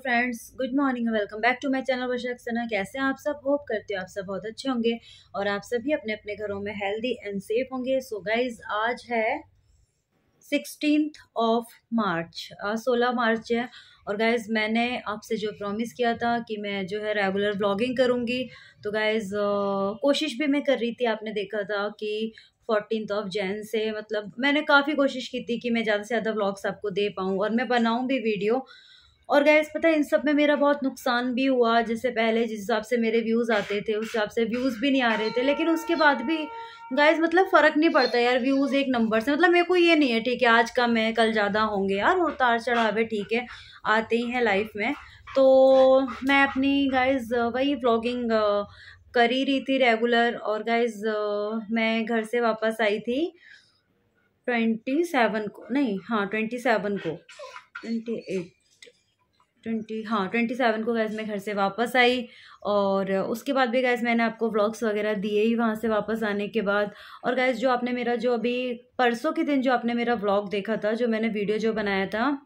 Friends, good morning, welcome back to my channel Varsha Saxena. कैसे हैं आप सब? होप करते हो आप सब बहुत अच्छे होंगे और आप सभी अपने अपने घरों में हेल्दी एंड सेफ होंगे। सो गाइज, आज है 16 मार्च, 16 मार्च है। और गाइज, मैंने आपसे जो प्रॉमिस किया था कि मैं जो है रेगुलर व्लॉगिंग करूँगी, तो गाइज कोशिश भी मैं कर रही थी। आपने देखा था कि 14 से मतलब मैंने काफ़ी कोशिश की थी कि मैं ज़्यादा से ज़्यादा व्लॉग्स आपको दे पाऊँ और मैं बनाऊँ भी वीडियो। और गाइस, पता है इन सब में मेरा बहुत नुकसान भी हुआ। जैसे पहले जिस हिसाब से मेरे व्यूज़ आते थे उस हिसाब से व्यूज़ भी नहीं आ रहे थे, लेकिन उसके बाद भी गाइस मतलब फ़र्क नहीं पड़ता यार, व्यूज़ एक नंबर से। मतलब मेरे को ये नहीं है ठीक है आज कम है कल ज़्यादा होंगे यार, उतार चढ़ाव है, ठीक है, आते ही हैं लाइफ में। तो मैं अपनी गाइस वही व्लॉगिंग कर ही रही थी रेगुलर। और गाइस मैं घर से वापस आई थी 27 को, नहीं हाँ 27 को, 28 27 को गैस मैं घर से वापस आई। और उसके बाद भी गैस मैंने आपको व्लॉग्स वगैरह दिए ही वहाँ से वापस आने के बाद। और गैस जो आपने मेरा जो अभी परसों के दिन जो आपने मेरा व्लॉग देखा था, जो मैंने वीडियो जो बनाया था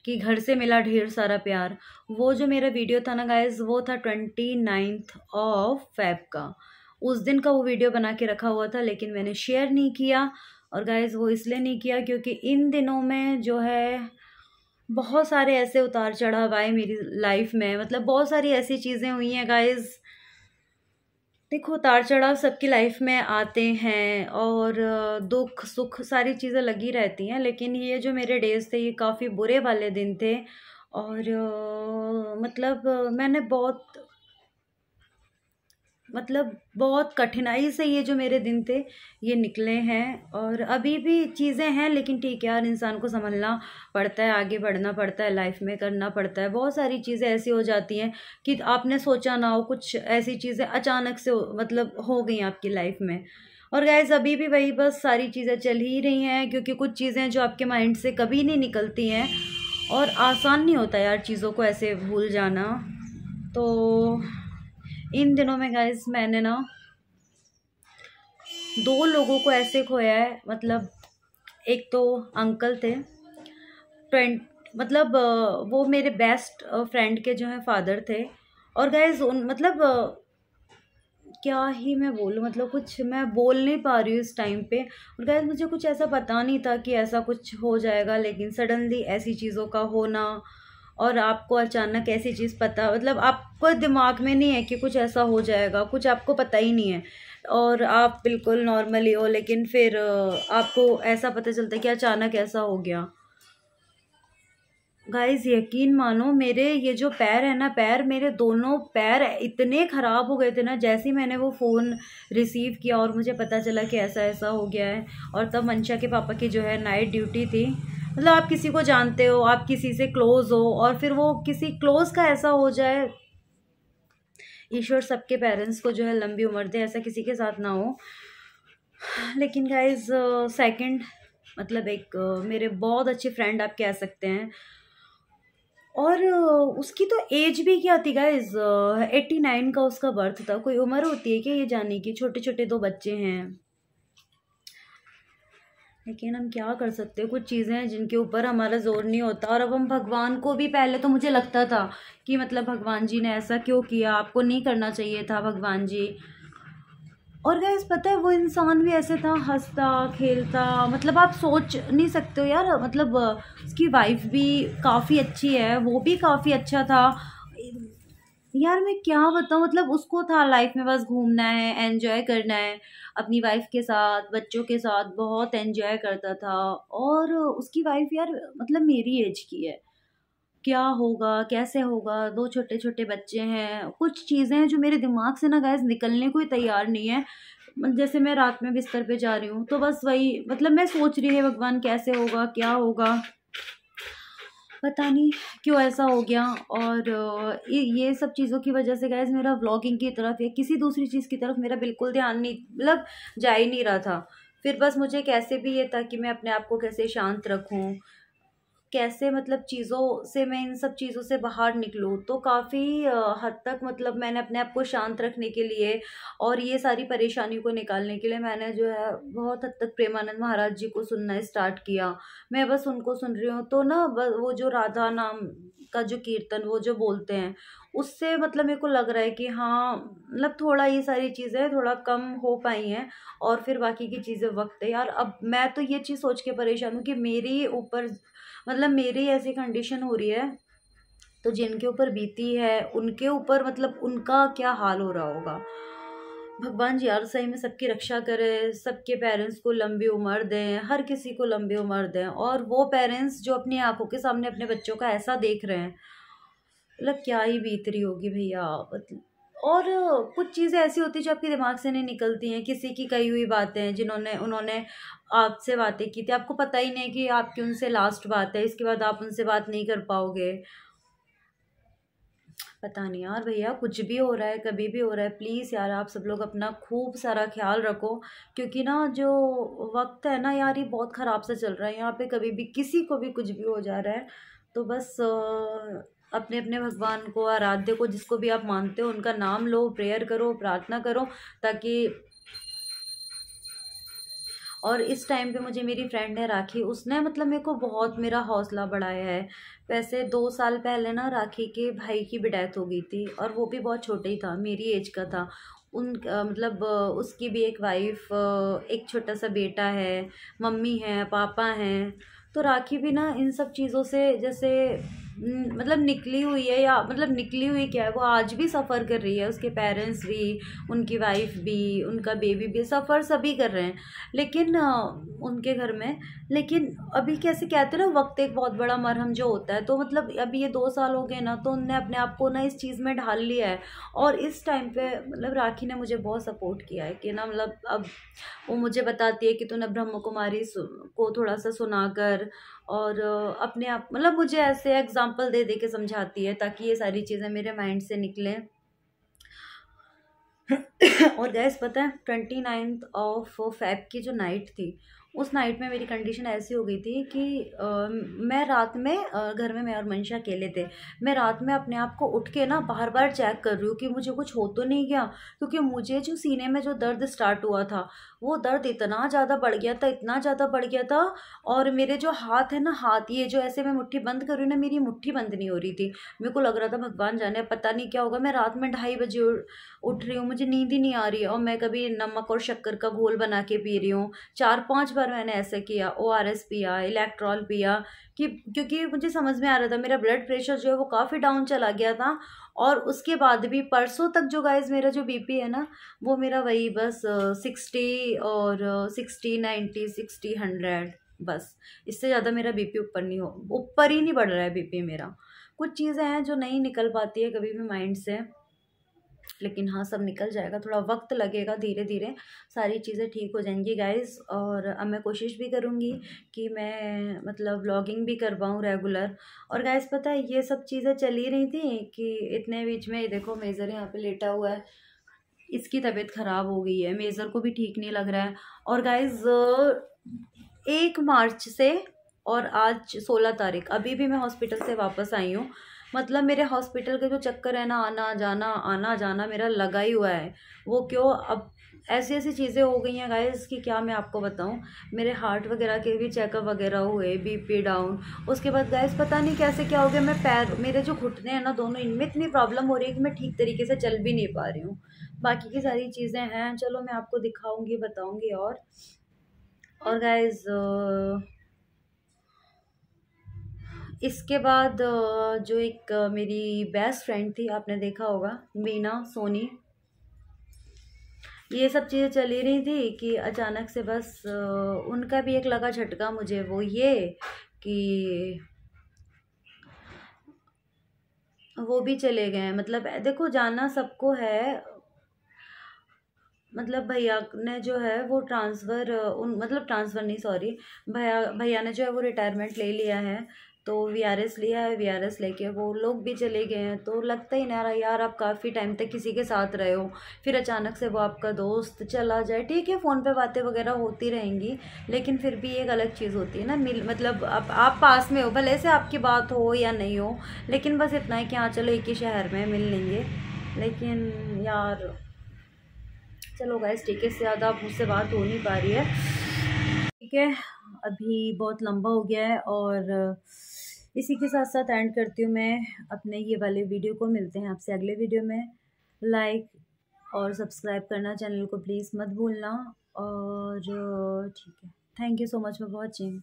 कि घर से मिला ढेर सारा प्यार, वो जो मेरा वीडियो था ना गाइज, वो था 29 का। उस दिन का वो वीडियो बना के रखा हुआ था, लेकिन मैंने शेयर नहीं किया। और गाइज वो इसलिए नहीं किया क्योंकि इन दिनों में जो है बहुत सारे ऐसे उतार चढ़ाव आए मेरी लाइफ में। मतलब बहुत सारी ऐसी चीज़ें हुई हैं गाइज। देखो, उतार चढ़ाव सबकी लाइफ में आते हैं और दुख सुख सारी चीज़ें लगी रहती हैं, लेकिन ये जो मेरे डेज थे ये काफ़ी बुरे वाले दिन थे। और मतलब मैंने बहुत कठिनाई से ये जो मेरे दिन थे ये निकले हैं। और अभी भी चीज़ें हैं, लेकिन ठीक है यार, इंसान को संभलना पड़ता है, आगे बढ़ना पड़ता है, लाइफ में करना पड़ता है। बहुत सारी चीज़ें ऐसी हो जाती हैं कि आपने सोचा ना हो, कुछ ऐसी चीज़ें अचानक से मतलब हो गई आपकी लाइफ में। और गाइस अभी भी वही बस सारी चीज़ें चल ही रही हैं, क्योंकि कुछ चीज़ें जो आपके माइंड से कभी नहीं निकलती हैं और आसान नहीं होता यार चीज़ों को ऐसे भूल जाना। तो इन दिनों में गाइस मैंने ना 2 लोगों को ऐसे खोया है। मतलब एक तो अंकल थे, फ्रेंड, मतलब वो मेरे बेस्ट फ्रेंड के जो है फादर थे। और गाइस उन मतलब क्या ही मैं बोलूँ, मतलब कुछ मैं बोल नहीं पा रही हूँ इस टाइम पे। और गाइस मुझे कुछ ऐसा पता नहीं था कि ऐसा कुछ हो जाएगा, लेकिन सडनली ऐसी चीज़ों का होना और आपको अचानक ऐसी चीज़ पता, मतलब आपको दिमाग में नहीं है कि कुछ ऐसा हो जाएगा, कुछ आपको पता ही नहीं है और आप बिल्कुल नॉर्मली हो, लेकिन फिर आपको ऐसा पता चलता है कि अचानक ऐसा हो गया। गाइस यकीन मानो, मेरे ये जो पैर है ना, पैर, मेरे दोनों पैर इतने ख़राब हो गए थे ना जैसे ही मैंने वो फ़ोन रिसीव किया और मुझे पता चला कि ऐसा ऐसा हो गया है। और तब मंशा के पापा की जो है नाइट ड्यूटी थी। मतलब आप किसी को जानते हो, आप किसी से क्लोज़ हो और फिर वो किसी क्लोज़ का ऐसा हो जाए, ईश्वर सबके पेरेंट्स को जो है लंबी उम्र दे, ऐसा किसी के साथ ना हो। लेकिन गाइज सेकंड, मतलब एक मेरे बहुत अच्छे फ्रेंड आप कह सकते हैं। और उसकी तो एज भी क्या थी गाइज, 89 का उसका बर्थ था। कोई उम्र होती है क्या ये जाने की? छोटे छोटे 2 बच्चे हैं। लेकिन हम क्या कर सकते हैं, कुछ चीज़ें हैं जिनके ऊपर हमारा जोर नहीं होता। और अब हम भगवान को भी, पहले तो मुझे लगता था कि मतलब भगवान जी ने ऐसा क्यों किया, आपको नहीं करना चाहिए था भगवान जी। और गैस पता है वो इंसान भी ऐसे था, हंसता खेलता, मतलब आप सोच नहीं सकते हो यार। मतलब उसकी वाइफ भी काफ़ी अच्छी है, वो भी काफ़ी अच्छा था यार। मैं क्या बताऊँ, मतलब उसको था लाइफ में बस घूमना है, एंजॉय करना है अपनी वाइफ के साथ, बच्चों के साथ, बहुत एंजॉय करता था। और उसकी वाइफ यार मतलब मेरी एज की है। क्या होगा, कैसे होगा, 2 छोटे छोटे बच्चे हैं, कुछ चीज़ें हैं जो मेरे दिमाग से ना गैस निकलने को ही तैयार नहीं है। जैसे मैं रात में बिस्तर पे जा रही हूँ तो बस वही, मतलब मैं सोच रही है भगवान कैसे होगा, क्या होगा, पता नहीं क्यों ऐसा हो गया। और ये सब चीज़ों की वजह से गाइज मेरा व्लॉगिंग की तरफ या किसी दूसरी चीज़ की तरफ मेरा बिल्कुल ध्यान नहीं, मतलब जा ही नहीं रहा था। फिर बस मुझे कैसे भी ये था कि मैं अपने आप को कैसे शांत रखूं, कैसे मतलब चीज़ों से, मैं इन सब चीज़ों से बाहर निकलूँ। तो काफ़ी हद तक मतलब मैंने अपने आप को शांत रखने के लिए और ये सारी परेशानी को निकालने के लिए मैंने जो है बहुत हद तक प्रेमानंद महाराज जी को सुनना स्टार्ट किया। मैं बस उनको सुन रही हूँ तो ना वो जो राधा नाम का जो कीर्तन वो जो बोलते हैं, उससे मतलब मेरे को लग रहा है कि हाँ मतलब थोड़ा ये सारी चीज़ें थोड़ा कम हो पाई हैं। और फिर बाकी की चीज़ें वक्त है यार। अब मैं तो ये चीज़ सोच के परेशान हूँ कि मेरी ऊपर मतलब मेरी ऐसी कंडीशन हो रही है, तो जिनके ऊपर बीती है उनके ऊपर मतलब उनका क्या हाल हो रहा होगा। भगवान जी यार सही में सबकी रक्षा करे, सबके पेरेंट्स को लंबी उम्र दें, हर किसी को लंबी उम्र दें। और वो पेरेंट्स जो अपनी आंखों के सामने अपने बच्चों का ऐसा देख रहे हैं, मतलब क्या ही बीत रही होगी भैया मतलब। और कुछ चीज़ें ऐसी होती हैं जो आपके दिमाग से नहीं निकलती हैं, किसी की कही हुई बातें जिन्होंने उन्होंने आपसे बातें की थी, आपको पता ही नहीं कि आपकी उनसे लास्ट बात है, इसके बाद आप उनसे बात नहीं कर पाओगे। पता नहीं यार भैया, कुछ भी हो रहा है कभी भी हो रहा है, प्लीज़ यार आप सब लोग अपना खूब सारा ख्याल रखो। क्योंकि ना जो वक्त है ना यार, ये बहुत ख़राब सा चल रहा है यहाँ पे, कभी भी किसी को भी कुछ भी हो जा रहा है। तो बस अपने अपने भगवान को, आराध्य को, जिसको भी आप मानते हो उनका नाम लो, प्रेयर करो, प्रार्थना करो, ताकि। और इस टाइम पे मुझे मेरी फ्रेंड है राखी, उसने मतलब मेरे को बहुत मेरा हौसला बढ़ाया है। वैसे 2 साल पहले ना राखी के भाई की भी डेथ हो गई थी, और वो भी बहुत छोटा ही था, मेरी एज का था। मतलब उसकी भी एक वाइफ, एक छोटा सा बेटा है, मम्मी है, पापा हैं। तो राखी भी ना इन सब चीज़ों से जैसे मतलब निकली हुई है, या मतलब निकली हुई क्या है, वो आज भी सफ़र कर रही है, उसके पेरेंट्स भी, उनकी वाइफ भी, उनका बेबी भी, सफ़र सभी कर रहे हैं। लेकिन उनके घर में, लेकिन अभी कैसे कहते हैं ना, वक्त एक बहुत बड़ा मरहम जो होता है। तो मतलब अभी ये 2 साल हो गए ना, तो उनने अपने आप को ना इस चीज़ में ढाल लिया है। और इस टाइम पे मतलब राखी ने मुझे बहुत सपोर्ट किया है कि ना, मतलब अब वो मुझे बताती है कि तूने ब्रह्म कुमारी को थोड़ा सा सुनाकर, और अपने आप मतलब मुझे ऐसे एग्जाम्पल दे दे के समझाती है, ताकि ये सारी चीज़ें मेरे माइंड से निकलें। और गैस पता है 29 ऑफ फेब की जो नाइट थी, उस नाइट में मेरी कंडीशन ऐसी हो गई थी कि मैं रात में घर में मैं और मंशा अकेले थे। मैं रात में अपने आप को उठ के ना बार बार चेक कर रही हूँ कि मुझे कुछ हो तो नहीं गया। क्योंकि मुझे जो सीने में जो दर्द स्टार्ट हुआ था, वो दर्द इतना ज़्यादा बढ़ गया था, इतना ज़्यादा बढ़ गया था। और मेरे जो हाथ है ना, हाथ ये जो ऐसे मैं मुट्ठी बंद कर रही हूँ ना, मेरी मुट्ठी बंद नहीं हो रही थी। मेरे को लग रहा था भगवान जाने पता नहीं क्या होगा। मैं रात में 2:30 बजे उठ रही हूँ, मुझे नींद ही नहीं आ रही है। और मैं कभी नमक और शक्कर का घोल बना के पी रही हूँ। 4-5 बार मैंने ऐसे किया, ORS पिया, इलेक्ट्रॉल पिया, कि क्योंकि मुझे समझ में आ रहा था मेरा ब्लड प्रेशर जो है वो काफ़ी डाउन चला गया था। और उसके बाद भी परसों तक जो गाइस मेरा जो BP है ना, वो मेरा वही बस 60 और 60, 90, 60, 100, बस। इससे ज़्यादा मेरा BP ऊपर नहीं हो, ऊपर ही नहीं बढ़ रहा है BP मेरा। कुछ चीज़ें हैं जो नहीं निकल पाती है कभी भी माइंड से, लेकिन हाँ सब निकल जाएगा, थोड़ा वक्त लगेगा, धीरे धीरे सारी चीज़ें ठीक हो जाएंगी गाइस। और अब मैं कोशिश भी करूँगी कि मैं मतलब व्लॉगिंग भी कर पाऊँ रेगुलर। और गाइस पता है ये सब चीज़ें चली रही थी कि इतने बीच में देखो मेज़र यहाँ पे लेटा हुआ है, इसकी तबीयत ख़राब हो गई है, मेज़र को भी ठीक नहीं लग रहा है। और गाइस 1 मार्च से और आज 16 तारीख, अभी भी मैं हॉस्पिटल से वापस आई हूँ। मतलब मेरे हॉस्पिटल के जो चक्कर है ना, आना जाना मेरा लगा ही हुआ है। वो क्यों, अब ऐसी ऐसी चीज़ें हो गई हैं गाइस कि क्या मैं आपको बताऊं। मेरे हार्ट वगैरह के भी चेकअप वगैरह हुए, BP डाउन। उसके बाद गाइस पता नहीं कैसे क्या हो गया, मैं पैर, मेरे जो घुटने हैं ना दोनों, इनमें इतनी प्रॉब्लम हो रही है कि मैं ठीक तरीके से चल भी नहीं पा रही हूँ। बाकी की सारी चीज़ें हैं, चलो मैं आपको दिखाऊंगी, बताऊंगी। और गाइस इसके बाद जो एक मेरी बेस्ट फ्रेंड थी, आपने देखा होगा, मीना सोनी, ये सब चीज़ें चली रही थी कि अचानक से बस उनका भी एक लगा झटका मुझे, वो ये कि वो भी चले गए। मतलब देखो जाना सबको है, मतलब भैया ने जो है वो ट्रांसफ़र उन मतलब ट्रांसफ़र नहीं, सॉरी, भैया ने जो है वो रिटायरमेंट ले लिया है। तो VRS लिया है, VRS लेके वो लोग भी चले गए हैं। तो लगता ही ना रहा यार, आप काफ़ी टाइम तक किसी के साथ रहे हो, फिर अचानक से वो आपका दोस्त चला जाए। ठीक है फ़ोन पे बातें वगैरह होती रहेंगी, लेकिन फिर भी एक अलग चीज़ होती है ना, मतलब आप पास में हो, भले से आपकी बात हो या नहीं हो, लेकिन बस इतना है कि हाँ चलो एक ही शहर में मिल लेंगे। लेकिन यार चलो गाइस ठीक है, इससे ज़्यादा अब मुझसे बात हो नहीं पा रही है। ठीक है, अभी बहुत लंबा हो गया है और इसी के साथ साथ एंड करती हूँ मैं अपने ये वाले वीडियो को। मिलते हैं आपसे अगले वीडियो में। लाइक और सब्सक्राइब करना चैनल को प्लीज़ मत भूलना। और ठीक है, thank you so much for watching.